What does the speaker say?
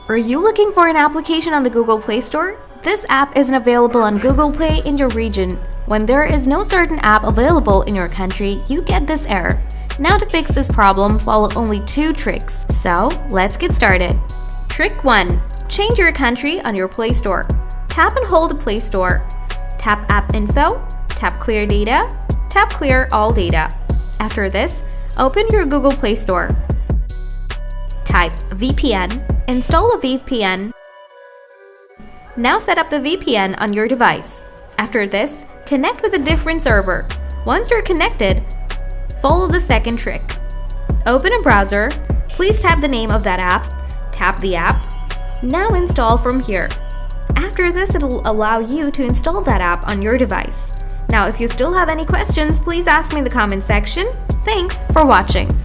Are you looking for an application on the Google Play Store? This app isn't available on Google Play in your region. When there is no certain app available in your country, you get this error. Now to fix this problem, follow only 2 tricks. So, let's get started. Trick 1. Change your country on your Play Store. Tap and hold the Play Store. Tap App Info, tap Clear Data, tap Clear All Data. After this, open your Google Play Store. Type VPN. Install a VPN. Now set up the VPN on your device. After this, connect with a different server. Once you're connected, follow the second trick. Open a browser. Please type the name of that app. Tap the app. Now install from here. After this, it'll allow you to install that app on your device. Now, if you still have any questions, please ask me in the comment section. Thanks for watching.